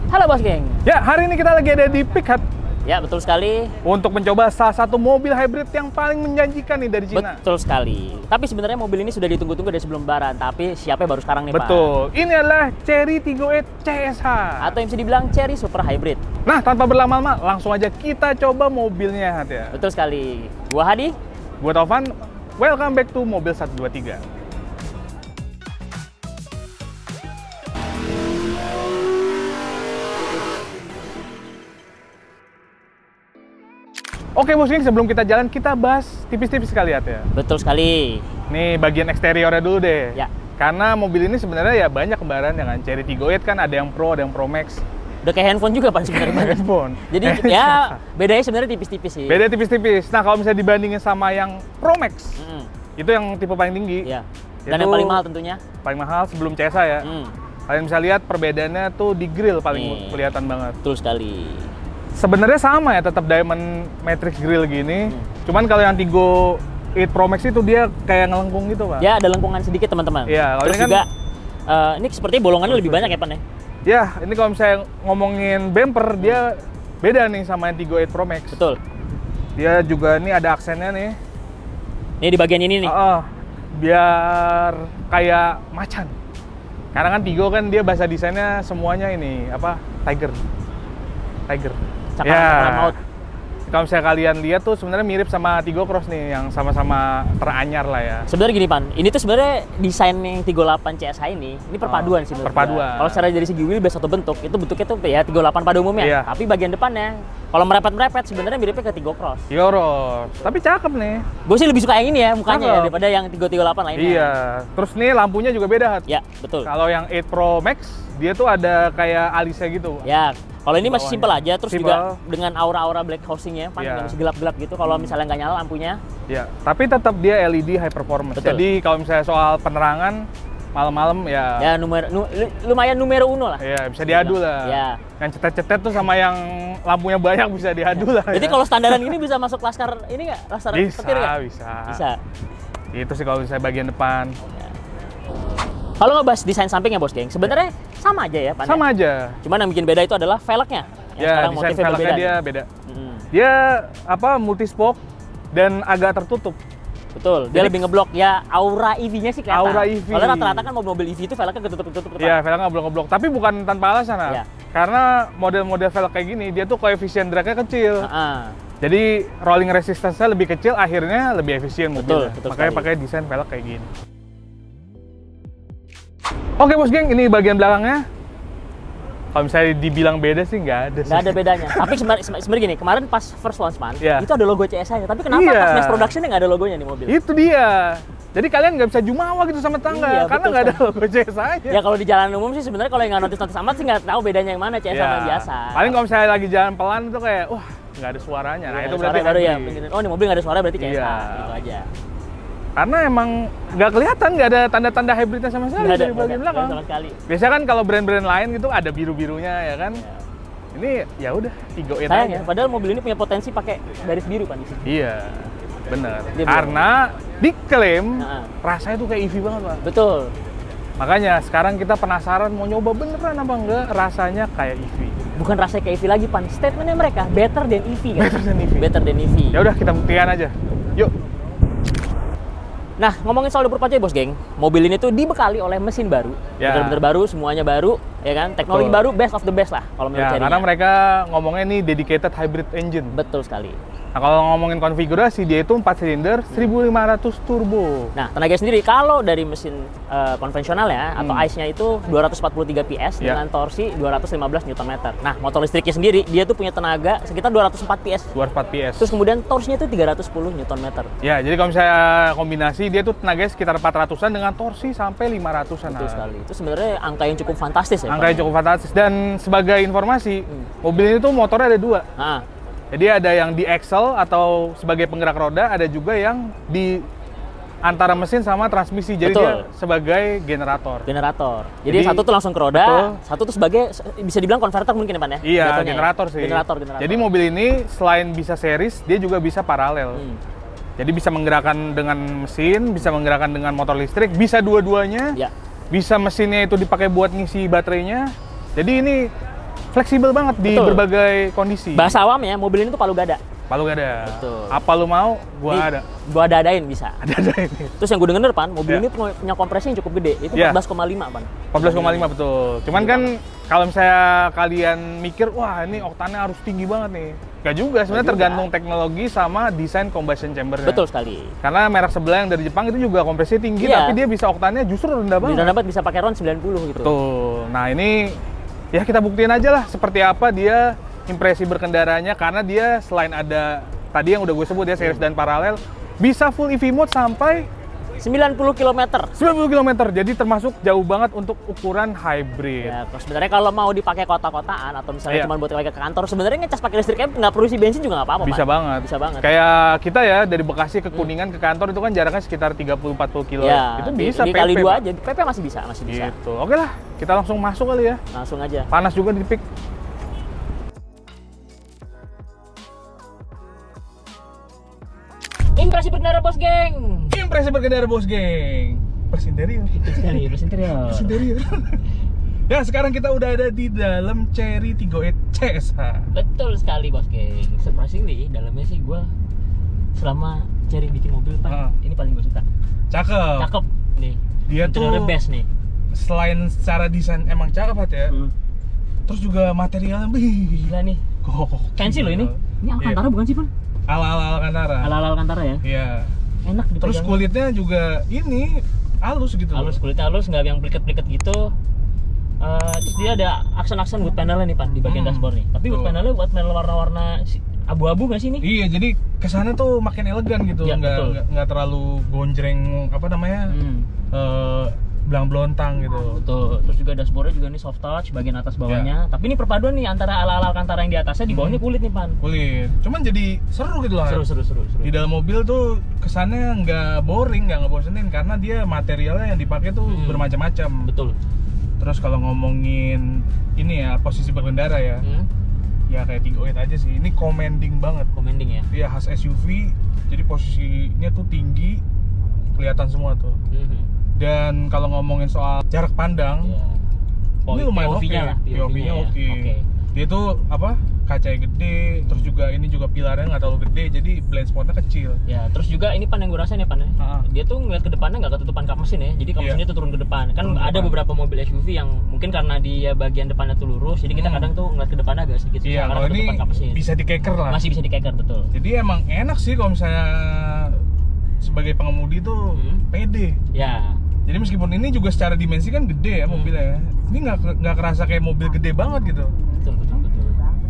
Halo Bos Geng. Ya, hari ini kita lagi ada di Pickup Ya, betul sekali. untuk mencoba salah satu mobil hybrid yang paling menjanjikan nih dari Cina. Betul sekali. Tapi sebenarnya mobil ini sudah ditunggu-tunggu dari sebelum lebaran, tapi siapnya baru sekarang nih, Pak. Betul. Ini adalah Chery Tiggo 8 CSH. Atau yang bisa dibilang Chery Super Hybrid. Nah, tanpa berlama-lama, langsung aja kita coba mobilnya, ya. Betul sekali. Gua Hadi. Gua Taufan. Welcome back to Mobil 123. Oke Bos Geng, sebelum kita jalan, kita bahas tipis-tipis sekali ya. Betul sekali. Nih bagian eksteriornya dulu deh. Ya. Karena mobil ini sebenarnya ya banyak kembaran dengan Chery Tiggo 8 kan, ada yang Pro, ada yang Pro Max. Udah kayak handphone juga Pak sebenarnya. Handphone. Jadi ya bedanya sebenarnya tipis-tipis sih. Beda tipis-tipis. Nah kalau misalnya dibandingin sama yang Pro Max, itu yang tipe paling tinggi. Iya. Dan yang paling mahal tentunya. Paling mahal sebelum CSH ya. Kalian bisa lihat perbedaannya tuh di grill paling kelihatan banget. Betul sekali. Sebenarnya sama ya, tetap diamond matrix grill gini. Cuman kalau yang Tiggo 8 Pro Max itu dia kayak ngelengkung gitu, Pak. Ya, ada lengkungan sedikit teman-teman. Iya, kalau terus ini kan juga ini sepertinya bolongannya lebih banyak ya, Pan ya? Ya, ini kalau misalnya ngomongin bumper, dia beda nih sama yang Tiggo 8 Pro Max. Betul. Dia juga nih ada aksennya nih. Ini di bagian ini nih. Biar kayak macan. Karena kan Tiggo kan dia bahasa desainnya semuanya ini apa? Tiger. Cakar maut. Kalau misalnya kalian lihat tuh sebenarnya mirip sama Tiggo Cross nih, yang sama-sama teranyar lah ya. Sebenarnya gini Pan, ini tuh sebenarnya desain yang Tiggo 8 CSH ini perpaduan sih menurut perpaduan. Kalau secara dari segi wheelbase atau bentuk, itu bentuknya tuh ya Tiggo 8 pada umumnya. Iya. Tapi bagian depannya, kalau merepet-merepet sebenarnya miripnya ke Tiggo Cross. Tiggo Cross, tapi cakep nih. Gue sih lebih suka yang ini ya mukanya ya, Cakep. daripada yang Tiggo 8 lainnya. Iya, terus nih lampunya juga beda, Hat. Ya, betul. Kalau yang 8 Pro Max, dia tuh ada kayak alisnya gitu. Ya, kalau ini masih Bawahnya. simpel aja, terus Simple. juga dengan aura-aura black housingnya, Pan, Iya. yang masih gelap-gelap gitu. Kalau misalnya nggak nyala lampunya, Ya, tapi tetap dia LED high performance. Betul. Jadi kalau misalnya soal penerangan malam-malam ya, lumayan numero uno lah. ya bisa diadu lah. Ya. Yang cetet-cetet tuh sama yang lampunya banyak bisa diadu lah. Jadi ya. kalau standaran ini bisa masuk laskar ini nggak? Laskar petir nggak? Bisa. Bisa. Itu sih kalau misalnya bagian depan. Kalau ngebahas desain sampingnya Bos Geng, sebenarnya sama aja ya Pan. Sama aja. Cuman yang bikin beda itu adalah velgnya. Yang Ya, sekarang desain motifnya velgnya berbeda. dia beda. Mm, Dia apa multi spoke dan agak tertutup. betul. Dia Jadi- lebih ngeblok ya aura EV-nya sih kelihatan. Aura EV. Kalau rata-rata kan mobil EV itu velgnya ketutup-ketutup. Iya, velgnya ngeblok-ngeblok. Tapi bukan tanpa alasan, Nah. Iya. Karena model-model velg kayak gini, dia tuh koefisien drag-nya kecil. Jadi rolling resistance-nya lebih kecil, akhirnya lebih efisien mobilnya. Betul Makanya sekali. pakai desain velg kayak gini. Oke Bos Geng, ini bagian belakangnya. Kalau misalnya dibilang beda sih nggak ada sih. Nggak ada bedanya. Tapi sebenarnya gini, kemarin pas first launch Man, Iya. itu ada logo CSH-nya. Tapi kenapa Iya. pas mass production-nya nggak ada logonya nih mobil? Itu dia. Jadi kalian nggak bisa jumawa gitu sama tetangga, Iya, karena betul nggak ada logo CSH-nya. Ya kalau di jalan umum sih sebenarnya kalau yang nggak notice amat sih nggak tahu bedanya yang mana CSH sama yang biasa. Paling kalau misalnya lagi jalan pelan itu kayak, wah nggak ada suaranya. Nah Iya, itu suara berarti baru ya. hybrid. Oh, ini mobil nggak ada suara berarti CSH. Iya. Gitu aja. Karena emang nggak kelihatan, nggak ada tanda-tanda hybridnya sama sekali Nggak ada, dari bagian belakang. sama sekali. Biasanya kan kalau brand-brand lain gitu ada biru-birunya ya kan. Iya. Ini ya udah Tiggo 8 Sayang aja. ya, padahal mobil ini punya potensi pakai garis biru Pan di sini. Iya, bener. Dia Karena diklaim Nah. rasanya tuh kayak EV banget, Pak. Betul. Makanya sekarang kita penasaran mau nyoba beneran apa enggak rasanya kayak EV. Bukan rasanya kayak EV lagi Pan. Statementnya mereka better than EV kan. Better than EV. Better than EV. Ya udah kita buktikan aja. Yuk. Nah, ngomongin soal depur pacu ya Bos Geng, mobil ini tuh dibekali oleh mesin baru, Ya. bener-bener baru, semuanya baru, ya kan? Teknologi Betul. baru, best of the best lah kalau menurut Ya, Chery-nya. karena mereka ngomongnya nih dedicated hybrid engine. Betul sekali. Nah, kalau ngomongin konfigurasi, dia itu 4 silinder 1500 turbo. Nah, tenaga sendiri kalau dari mesin konvensional ya atau ICE-nya itu 243 PS Ya. dengan torsi 215 Nm. Nah, motor listriknya sendiri dia tuh punya tenaga sekitar 204 PS. 204 PS. Terus kemudian torsinya itu 310 Nm. Ya, jadi kalau misalnya kombinasi, dia tuh tenaganya sekitar 400-an dengan torsi sampai 500-an. Betul sekali. Itu sebenarnya angka yang cukup fantastis ya. Angka yang cukup fantastis. Dan sebagai informasi, mobil ini tuh motornya ada 2. Nah, Jadi ada yang di axle atau sebagai penggerak roda, ada juga yang di antara mesin sama transmisi. Jadi Betul. dia sebagai generator. generator. Jadi Jadi- satu tuh langsung ke roda, Betul. satu tuh sebagai bisa dibilang konverter mungkin ya Pan ya? Iya, Jatuhnya ya? generator sih. Generator. Jadi mobil ini selain bisa series, dia juga bisa paralel. Jadi bisa menggerakkan dengan mesin, bisa menggerakkan dengan motor listrik, bisa dua-duanya. Ya. Bisa mesinnya itu dipakai buat ngisi baterainya. Jadi ini fleksibel banget di Betul. berbagai kondisi. Bahasa awam ya, mobil ini tuh palu gada. Palu gada. Betul. Apa lu mau, gua ada. Gua ada-adain bisa. Ada ini. Terus yang gue denger Pan, mobil Ya. ini punya kompresi yang cukup gede. Itu Ya. 14,5 Pan. 14,5 betul. Cuman kan kalau misalnya kalian mikir, wah ini oktannya harus tinggi banget nih. Gak juga, sebenarnya juga. tergantung teknologi sama desain combustion chambernya. Betul sekali. Karena merek sebelah yang dari Jepang itu juga kompresinya tinggi, Iya. tapi dia bisa oktannya justru rendah Di banget. dalam bisa pakai RON 90 gitu. Betul. Nah ini ya kita buktiin aja lah seperti apa dia impresi berkendaranya, karena dia selain ada tadi yang udah gue sebut ya series dan paralel, bisa full EV mode sampai 90 km. 90 km. Jadi termasuk jauh banget untuk ukuran hybrid. Ya, sebenarnya kalau mau dipakai kota-kotaan atau misalnya Iya. cuma buat pakai ke kantor, sebenarnya ngecas pakai listriknya nggak perlu isi bensin juga nggak apa-apa. Bisa Pan. banget. Bisa banget. Kayak kita ya dari Bekasi ke Kuningan ke kantor itu kan jaraknya sekitar 30-40 kilo. Ya, Itu bisa dikali PP, 2 Pak. aja. PP masih bisa. Gitu. Oke lah, kita langsung masuk kali ya. Langsung aja. Panas juga di pik. Impresi berkendara bos geng. Impresi berkendara bos geng. Persinterior. Sekali, interior. Persinterior. Ya, sekarang kita udah ada di dalam Chery Tiggo CSH. Betul sekali bos geng. Surprisingly, dalamnya sih gue selama Chery bikin mobil Pan, ini paling gue suka. Cakep. Cakep nih. Dia Interiornya tuh best nih. selain secara desain emang cakep Pat, ya. Terus juga materialnya Gila nih. gokil. Fancy loh ini. Ini Alcantara bukan sih Pan? Ala-ala Alcantara. Ala-ala Alcantara ya. Iya. Enak dipegangnya. Terus kulitnya juga ini halus gitu. halus, kulitnya halus, nggak yang pliket-pliket gitu. Terus dia ada aksen-aksen wood panelnya nih Pan di bagian dashboard nih. Tapi wood Tuh. panelnya wood panel warna-warna abu-abu nggak sih ini? Iya, jadi kesannya tuh makin elegan gitu, Iya, betul. nggak terlalu gonjreng apa namanya, belang-belontang gitu. Betul. Terus juga dashboardnya juga nih soft touch bagian atas bawahnya. Tapi ini perpaduan nih antara ala-ala Alcantara yang di atasnya, di bawahnya kulit nih Pan. Kulit, cuman jadi seru gitu loh. Seru. Di dalam mobil tuh kesannya nggak boring, nggak ngebosenin karena dia materialnya yang dipakai tuh bermacam-macam. Betul. Terus kalau ngomongin ini ya posisi berkendara ya, ya kayak Tiggo aja sih. Ini commanding banget. Commanding ya. Dia khas SUV, jadi posisinya tuh tinggi, kelihatan semua tuh. Dan kalau ngomongin soal jarak pandang, Ya. ini lumayan oke. POV-nya lah, POV-nya ya. oke. Oke. Dia tuh apa? Kacanya gede, terus juga ini juga pilarnya nggak terlalu gede, jadi blind spotnya kecil. Ya, terus juga ini Pan yang gue rasain ya Pan ya. Dia tuh ngeliat ke depannya nggak ketutupan kap mesin ya. Jadi kap mesinnya tuh turun ke depan. Kan Turun ke ada depan. beberapa mobil SUV yang mungkin karena dia bagian depannya tuh lurus, jadi kita kadang tuh ngeliat ke depannya agak sedikit Iya, karena kalau ini ketutupan kap mesin. bisa dikeker lah. Masih bisa dikeker, betul. Jadi emang enak sih kalau misalnya sebagai pengemudi tuh pede. Ya. Jadi meskipun ini juga secara dimensi kan gede ya mobilnya, ini nggak kerasa kayak mobil gede banget gitu. Betul.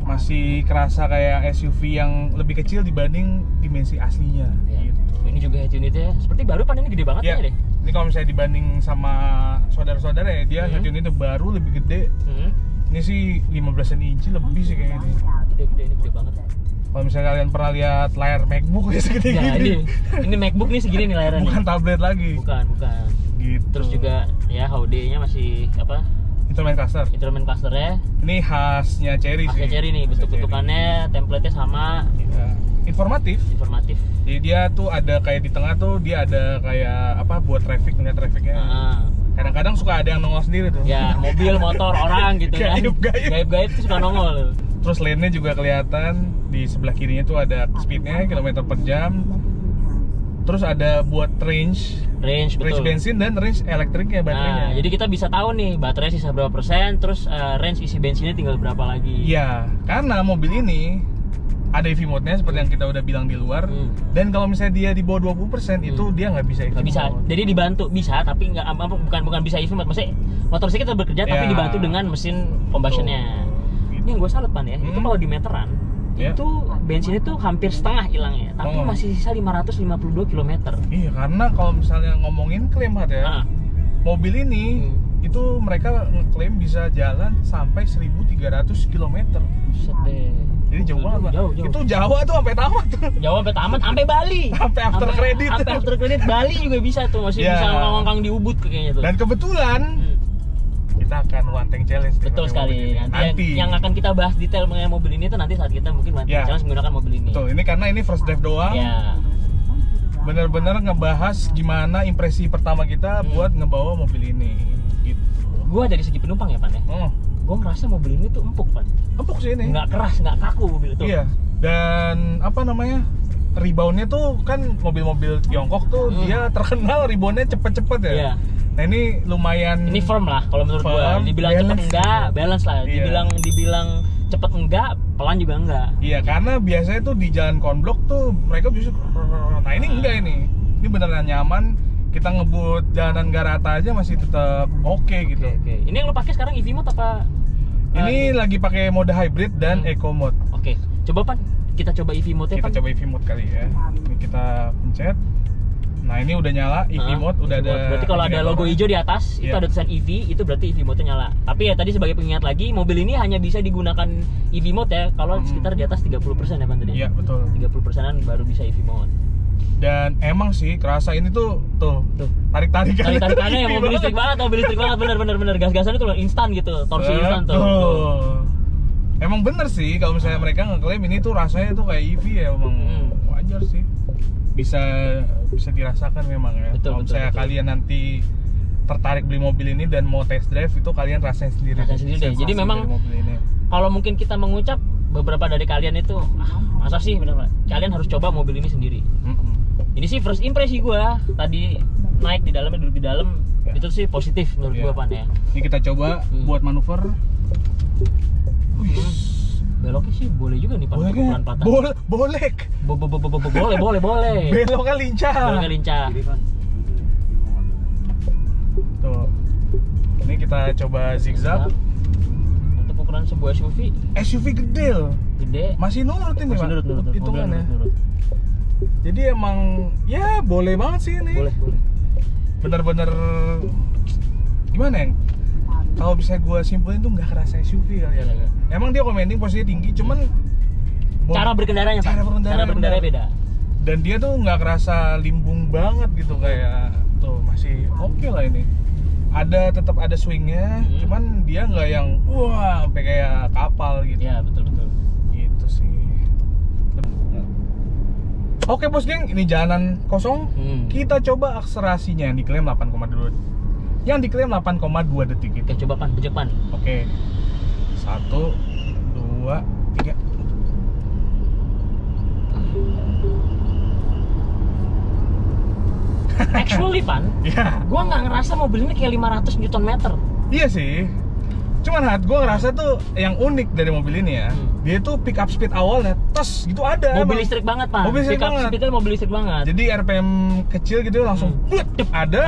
Masih kerasa kayak SUV yang lebih kecil dibanding dimensi aslinya. Ya. Gitu. Ini juga head unitnya seperti baru Pan, ini gede banget Ya, ya deh. ini kalau misalnya dibanding sama saudara-saudara ya, dia head unitnya baru lebih gede. Ini sih 15 inci lebih sih kayaknya ini. Gede, ini gede banget. Kalau misalnya kalian pernah lihat layar MacBook ya segede Ya, gini. ini MacBook nih segini nih layarnya Bukan nih. tablet lagi. Bukan. Gitu. Terus juga ya HUD-nya masih apa? Instrument cluster. Instrument cluster-nya Ini khasnya Chery sih. khasnya Chery nih, bentuk-bentukannya, template-nya sama, Ya, informatif. informatif. Jadi dia tuh ada kayak di tengah tuh dia ada kayak apa buat ngeliat trafficnya. Kadang-kadang suka ada yang nongol sendiri tuh. Ya, mobil, motor, orang gitu kan. Gaib-gaib tuh suka nongol tuh. Terus lane-nya juga kelihatan, di sebelah kirinya tuh ada speed-nya kilometer per jam. Terus ada buat range Betul. bensin dan range elektriknya baterainya. Nah, jadi kita bisa tahu nih baterai sisa berapa persen, terus range isi bensinnya tinggal berapa lagi. Iya, karena mobil ini ada EV mode-nya seperti yang kita udah bilang di luar. Dan kalau misalnya dia di bawah 20% itu dia nggak bisa EV Nggak bisa. mode. Jadi dibantu bisa, tapi nggak bukan bisa EV mode. Maksudnya motor listrik tetap bekerja, tapi Ya. dibantu dengan mesin combustion-nya. Ini yang gue salut Pan ya. Itu kalau di meteran itu bensinnya tuh hampir setengah hilangnya, tapi masih sisa 552 km. Iya, karena kalau misalnya ngomongin klaim ya, mobil ini itu mereka ngeklaim bisa jalan sampai 1.300 km. Buset deh. Jadi jauh banget, Pak. Jauh. Itu Jawa tuh sampai tamat tuh. Jawa sampai tamat, sampai Bali. Sampai after credit. Sampai after credit Bali juga bisa tuh, masih Ya. bisa ngongkang di Ubud kayaknya tuh. Dan kebetulan kita akan One Tank Challenge. Betul sekali. Nanti yang akan kita bahas detail mengenai mobil ini tuh nanti saat kita mungkin One Tank Challenge menggunakan mobil ini. Betul, ini karena ini first drive doang. Ya. Bener-bener ngebahas gimana impresi pertama kita buat ngebawa mobil ini gitu. Gua dari segi penumpang ya Pan ya. gue ngerasa mobil ini tuh empuk, Pan. Empuk sih ini. Nggak keras, nggak kaku mobil itu. Iya. Dan apa namanya? Reboundnya tuh kan mobil-mobil Tiongkok tuh dia terkenal reboundnya cepet-cepet ya. Iya. Nah ini lumayan. Ini firm lah kalau menurut gue. Dibilang cepet enggak, balance lah. Iya. Dibilang cepet enggak, pelan juga enggak. Iya, karena biasanya tuh di jalan konblok tuh mereka bisa. Nah ini enggak ini. Ini beneran nyaman. Kita ngebut jalanan Garata aja masih tetap oke gitu. Oke. Ini yang lo pakai sekarang EV mode apa? Ini lagi pakai mode hybrid dan eco mode. Oke. Coba, Pan, kita coba EV mode ya, Kita coba EV mode kali ya. Ini kita pencet. Nah ini udah nyala EV mode, udah ada. Berarti kalau ada logo hijau di atas, itu ada tulisan EV, itu berarti EV mode-nya nyala. Tapi ya tadi sebagai pengingat lagi, mobil ini hanya bisa digunakan EV mode ya kalau sekitar di atas 30% ya, Pan, tadi. Iya, betul. 30%-an baru bisa EV mode. Dan emang sih kerasa ini tuh tarik-tarikannya ya, mobil listrik banget, bener gas-gasan itu instan gitu, torsi instan tuh. Emang bener sih kalau misalnya mereka ngeklaim ini tuh rasanya tuh kayak EV ya, emang wajar sih, bisa dirasakan memang ya. Kalau misalnya kalian nanti tertarik beli mobil ini dan mau test drive, itu kalian rasain sendiri deh. Jadi memang kalau mungkin kita mengucap, beberapa dari kalian itu masa sih, bener, kalian harus coba mobil ini sendiri. Ini sih first impresi gue tadi naik di dalamnya, duduk di dalam, itu sih positif menurut gue, Pan ya. Ini kita coba buat manuver. Beloknya sih boleh juga nih, Pan, pelan patah. Boleh. Beloknya lincah. Tuh. Ini kita coba zigzag. Untuk ukuran sebuah SUV gede loh. Masih nurut ini, Pak. Nurut. Hitungannya. Jadi emang ya boleh banget sih ini. Boleh. Bener-bener gimana ya? Kalau bisa gue simpulin tuh nggak kerasa SUV kali ya. Emang dia commanding posisinya tinggi, cuman cara berkendaranya, Pak. Cara berkendaranya beda. Dan dia tuh nggak kerasa limbung banget gitu, kayak tuh masih oke lah ini. Tetap ada swingnya, cuman dia nggak yang wah sampai kayak kapal gitu. Ya, betul. Gitu sih. Oke bos geng, ini jalanan kosong. Kita coba akselerasinya yang diklaim 8,2. Yang diklaim 8,2 detik itu. Oke, coba, Pan, bejek, Pan. Oke. 1 2 3. Actually, Pan, gua nggak ngerasa mobil ini kayak 500 Nm. Iya sih. Cuman gue ngerasa tuh yang unik dari mobil ini ya, dia tuh pick up speed awalnya tos gitu ada. Mobil listrik banget, Pak. Pick up speednya mobil listrik banget. Jadi RPM kecil gitu langsung ada.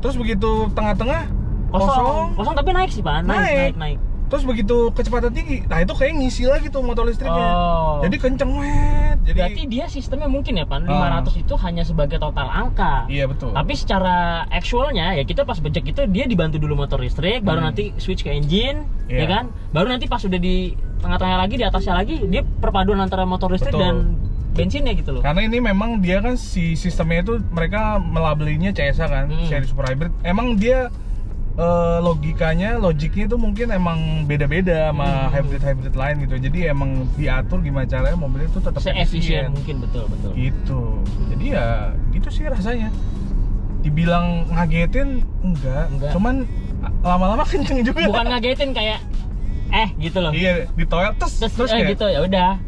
Terus begitu tengah-tengah kosong tapi naik sih, Pak. Naik. Terus begitu kecepatan tinggi, nah itu kayak ngisi lagi tuh motor listriknya. Jadi kenceng wet. Jadi berarti dia sistemnya mungkin ya, Pan, 500 itu hanya sebagai total angka. Iya, betul. Tapi secara actualnya ya kita pas bejek itu dia dibantu dulu motor listrik, baru nanti switch ke engine, ya kan? Baru nanti pas udah di tengah-tengah lagi, di atasnya lagi, dia perpaduan antara motor listrik dan bensinnya gitu loh. Karena ini memang dia kan si sistemnya itu mereka melabelinya CSA kan, seri super hybrid. Emang dia logikanya itu mungkin emang beda-beda sama hybrid lain gitu. Jadi emang diatur gimana caranya mobil itu tetap efisien mungkin, betul. Gitu. Jadi ya gitu sih rasanya. Dibilang ngagetin enggak. Cuman lama-lama kenceng juga. Bukan ngagetin kayak gitu loh. Iya, ditoel terus kayak gitu, ya udah.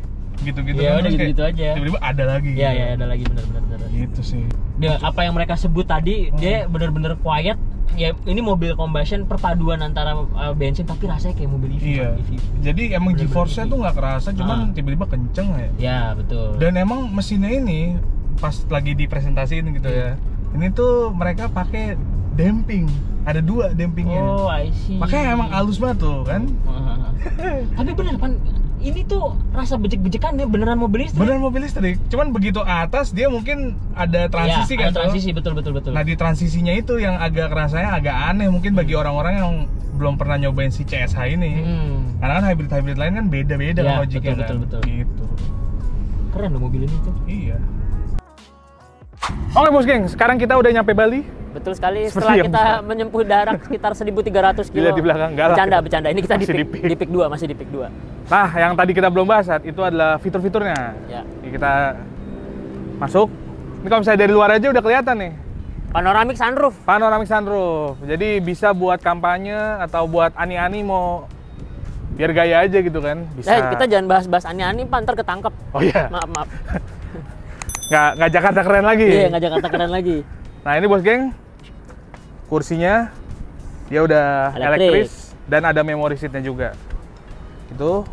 Gitu-gitu. Ya udah gitu aja. Tiba-tiba ada lagi. Iya, ada lagi, benar. Gitu sih. Dia apa yang mereka sebut tadi, dia benar-benar quiet. Ya ini mobil combustion perpaduan antara bensin tapi rasanya kayak mobil EV. Iya. Jadi emang G-force-nya tuh nggak kerasa, cuman tiba-tiba kenceng ya. Ya, betul. Dan emang mesinnya ini pas lagi dipresentasiin gitu ya. Ini tuh mereka pakai damping. Ada 2 dampingnya. Oh, I see. Makanya emang halus banget tuh kan. Tapi bener, Pan, ini tuh rasa bejek-bejekan dia beneran mobil listrik. Beneran mobil listrik. Cuman begitu atas dia mungkin ada transisi kan. Ada transisi, betul. Nah, di transisinya itu yang agak rasanya agak aneh mungkin bagi orang-orang yang belum pernah nyobain si CSH ini. Karena kan hybrid lain kan beda-beda logiknya kan. Betul. Gitu. Keren loh mobil ini tuh. Iya. Oke bos geng, sekarang kita udah nyampe Bali. Betul sekali, setelah kita menyempuh darat sekitar 1.300 kilo. Di belakang, enggak lah. Bercanda. Ini kita masih di PIK 2, masih di PIK 2. Nah, yang tadi kita belum bahas itu adalah fitur-fiturnya. Ya. Ini kita masuk. Ini kalau misalnya dari luar aja udah kelihatan nih. Panoramic sunroof. Jadi bisa buat kampanye atau buat ani-ani mau Biar gaya aja gitu kan. Bisa. Kita jangan bahas-bahas aneh-aneh, Pak, ntar ketangkep. Oh iya. Maaf. nggak Jakarta keren lagi. Iya, nggak Jakarta keren lagi. Nah ini bos geng, kursinya dia udah elektris dan ada memory seatnya juga. Itu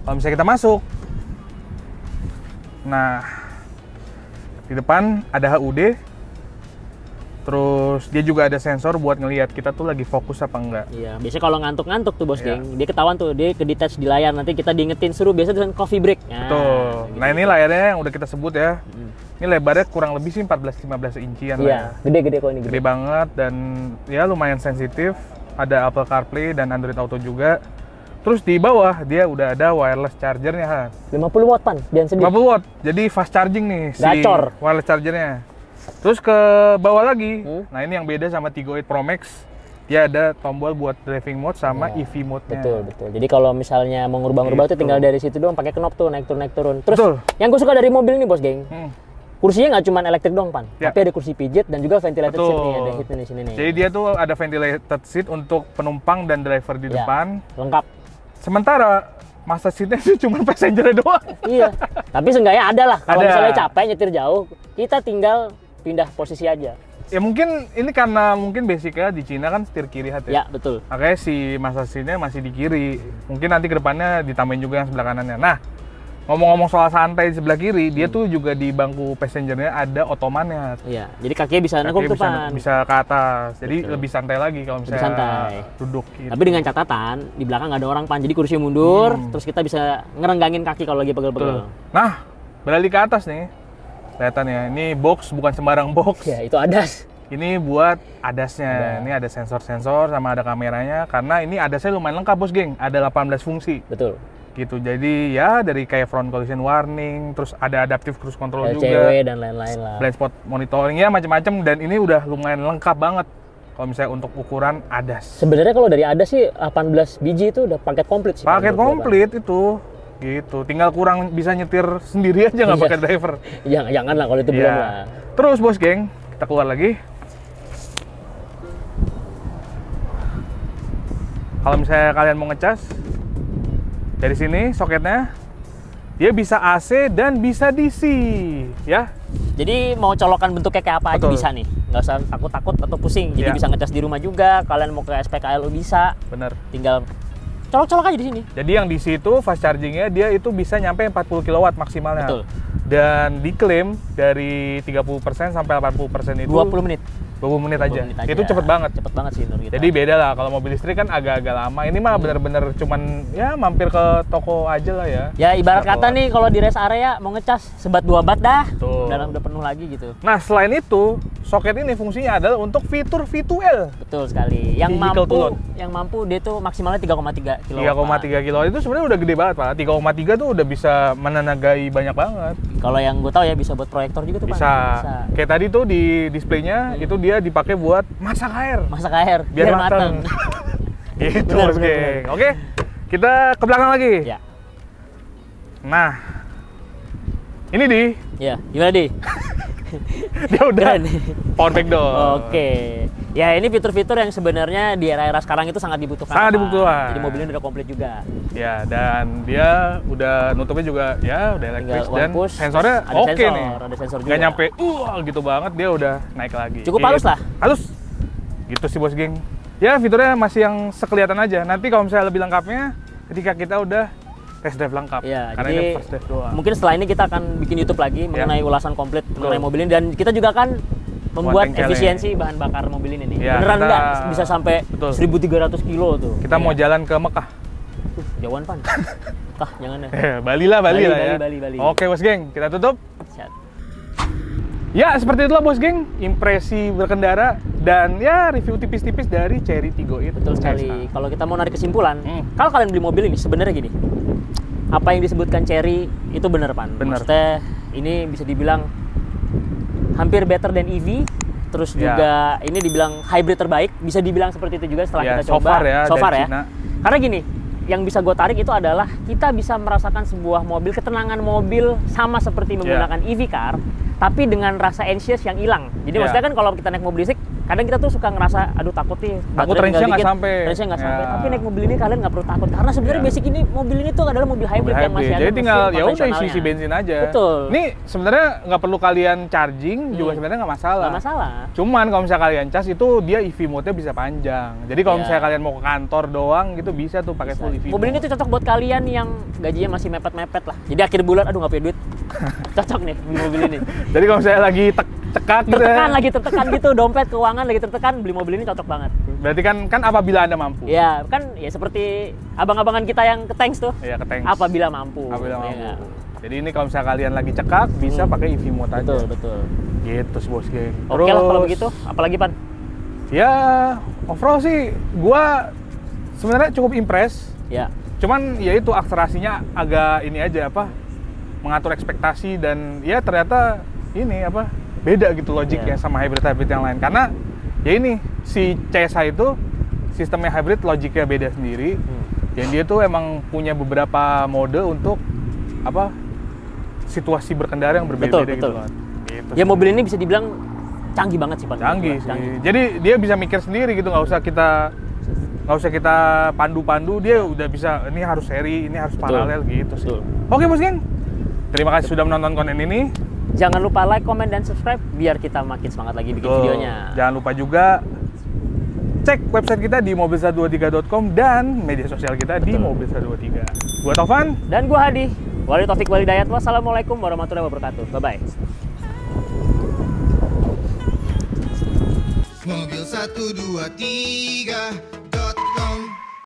kalau misalnya kita masuk, nah di depan ada HUD, terus dia juga ada sensor buat ngelihat kita tuh lagi fokus apa enggak. Iya, biasanya kalau ngantuk-ngantuk tuh bos geng, dia ketahuan tuh, dia ke-detach di layar, nanti kita diingetin suruh biasa dengan coffee break. Nah, betul. gitu. Nah ini layarnya yang udah kita sebut ya. Ini lebarnya kurang lebih sih 14-15 inchian lah ya. Gede-gede kok ini. Gede banget dan ya lumayan sensitif. Ada Apple CarPlay dan Android Auto juga. Terus di bawah dia udah ada wireless chargernya, Han. 50 watt, Pan, jangan sedih. 50 watt, jadi fast charging nih Gacor. si wireless chargernya. Terus ke bawah lagi, nah ini yang beda sama Tigo 8 Pro Max. Dia ada tombol buat driving mode sama EV mode-nya. Betul. Jadi kalau misalnya mau ngubah-ngubah tuh tinggal dari situ doang, pakai knop tuh, naik turun. Terus betul. Yang gue suka dari mobil ini bos geng, kursinya nggak cuma elektrik doang, Pan, tapi ada kursi pijit dan juga ventilated seat nih, ada heat di sini nih. Jadi dia tuh ada ventilated seat untuk penumpang dan driver di depan. Lengkap. Sementara masa seatnya itu cuma passenger doang. Iya. Tapi seenggaknya ada lah. Kalau misalnya capek nyetir jauh, kita tinggal pindah posisi aja. Ya mungkin ini karena mungkin basicnya di Cina kan setir kiri hat ya. Ya betul. Makanya si masa seatnya masih di kiri. Mungkin nanti kedepannya ditambahin juga yang sebelah kanannya. Nah, ngomong-ngomong soal santai di sebelah kiri, dia tuh juga di bangku passengernya ada otomannya. Iya, jadi kakinya bisa nengok tuh, Pan. Bisa ke atas, jadi lebih santai lagi kalau misalnya duduk gitu. Tapi dengan catatan, di belakang nggak ada orang, Pan. Jadi kursi mundur, terus kita bisa ngerenggangin kaki kalau lagi pegel-pegel. Nah, beralih ke atas nih. Kelihatan ya, ini box bukan sembarang box. Ya, itu ADAS. Ini buat ADAS-nya. Ini ada sensor-sensor sama ada kameranya. Karena ini ADAS-nya lumayan lengkap, bos geng. Ada 18 fungsi. Betul. Gitu, jadi ya dari kayak front collision warning, terus ada adaptive cruise control LCW juga, dan lain-lain lah, blind spot monitoring ya macam-macam, dan ini udah lumayan lengkap banget kalau misalnya untuk ukuran ADAS. Sebenarnya kalau dari ADAS sih 18 biji itu udah paket komplit sih. Paket komplit itu, gitu. Tinggal kurang bisa nyetir sendiri aja nggak pakai driver. Jangan lah kalau itu belum lah. Terus bos geng, kita keluar lagi. Kalau misalnya kalian mau ngecas, dari sini soketnya dia bisa AC dan bisa DC ya. Jadi mau colokan bentuknya kayak apa aja bisa nih, nggak usah takut-takut atau pusing. Jadi bisa ngecas di rumah juga. Kalian mau ke SPKLU bisa. Bener. Tinggal colok-colok aja di sini. Jadi yang DC itu fast chargingnya dia itu bisa nyampe 40 kW maksimalnya. Betul. Dan diklaim dari 30% sampai 80% itu 20 menit. 20 menit aja. Itu cepet banget. Cepet banget sih Nur kita. Jadi beda lah, kalau mobil listrik kan agak-agak lama. Ini mah bener-bener cuman ya mampir ke toko aja lah ya. Ya ibarat kata nih kalau di rest area mau ngecas sebat 2 bat dah. Dan udah penuh lagi gitu. Nah selain itu, soket ini fungsinya adalah untuk fitur V2L. Betul sekali. Yang mampu dia tuh maksimalnya 3,3 kW. 3,3 kW itu sebenarnya udah gede banget, Pak. 3,3 tuh udah bisa menenagai banyak banget. Kalau yang gue tahu ya bisa buat proyektor juga tuh, Pak. Bisa. Kayak tadi tuh di displaynya itu dia dipakai buat masak air. Masak air biar mateng. Gitu, Bos geng. Oke. Kita ke belakang lagi. Ya. Nah. Ini Di. Ya, gimana Di? Dia udah power back door. Oke. Ya ini fitur-fitur yang sebenarnya di era-era sekarang itu sangat dibutuhkan. Sangat dibutuhkan. Jadi mobil ini udah komplit juga. Ya, dan dia udah nutupnya juga ya udah elektris dan sensornya oke nih. Ada sensor juga. Gak nyampe gitu banget, dia udah naik lagi. Cukup halus lah. Halus. Gitu sih bos geng. Ya fiturnya masih yang sekelihatan aja. Nanti kalau misalnya lebih lengkapnya ketika kita udah test drive lengkap. Ya, karena jadi ini first drive doang. Mungkin setelah ini kita akan bikin YouTube lagi mengenai ulasan komplit mengenai mobil ini, dan kita juga akan membuat efisiensi bahan bakar mobil ini nih. Ya, beneran nggak bisa sampai 1.300 kilo tuh. Kita mau jalan ke Mekah. Jauhan Pan. Mekah jangan deh. Bali lah ya. Bali. Oke bos geng, kita tutup. Siap. Ya seperti itulah bos geng, impresi berkendara dan ya review tipis-tipis dari Chery Tiggo itu. Betul sekali. Kalau kita mau narik kesimpulan, kalau kalian beli mobil ini sebenarnya gini, apa yang disebutkan Chery itu bener Pan. Maksudnya ini bisa dibilang hampir better than EV, terus juga ini dibilang hybrid terbaik, bisa dibilang seperti itu juga setelah kita coba. So far ya. Karena gini, yang bisa gue tarik itu adalah kita bisa merasakan sebuah mobil, ketenangan mobil sama seperti menggunakan EV car, tapi dengan rasa anxious yang hilang. Jadi maksudnya kan kalau kita naik mobil listrik, kadang kita tuh suka ngerasa aduh takut nih takut range-nya nggak sampai. Tapi naik mobil ini kalian nggak perlu takut karena sebenarnya basic ini mobil ini tuh adalah mobil hybrid yang masih ada jadi tinggal ya udah isi bensin aja. Betul. Ini sebenarnya nggak perlu kalian charging juga sebenarnya nggak masalah. Nggak masalah. Cuman kalau misalnya kalian cas itu dia EV mode-nya bisa panjang. Jadi kalau misalnya kalian mau ke kantor doang gitu bisa tuh pakai full EV. Mobil ini tuh cocok buat kalian yang gajinya masih mepet-mepet lah. Jadi akhir bulan aduh nggak punya duit. Cocok nih mobil ini. Jadi kalau misalnya lagi tertekan gitu, dompet keuangan lagi tertekan, beli mobil ini cocok banget. Berarti kan apabila Anda mampu. Ya, kan ya seperti abang-abangan kita yang ke tanks tuh. Iya, ke tanks. Apabila mampu. Ya. Jadi ini kalau misalnya kalian lagi cekak bisa pakai EV mode aja. Betul. Gitu bos geng. Oke lah kalau begitu, apalagi Pan? Ya, overall sih gua sebenarnya cukup impress. Ya. Cuman ya itu akselerasinya agak ini aja mengatur ekspektasi dan ya ternyata ini beda gitu logiknya sama hybrid yang lain karena ya ini si CSH itu sistemnya hybrid logiknya beda sendiri dan dia tuh emang punya beberapa mode untuk situasi berkendara yang berbeda-beda gitu kan. Gitu ya mobil ini bisa dibilang canggih banget sih Pak. Canggih. Jadi dia bisa mikir sendiri gitu, nggak usah kita pandu-pandu, dia udah bisa ini harus seri, ini harus paralel gitu sih. Oke bos geng, terima kasih sudah menonton konten ini. Jangan lupa like, comment, dan subscribe biar kita makin semangat lagi bikin videonya. Jangan lupa juga cek website kita di mobil123.com dan media sosial kita di mobil123. Gua Taufan dan gua Hadi. Wali Taufik Walidayat. Wassalamualaikum warahmatullahi wabarakatuh. Bye bye. Mobil 123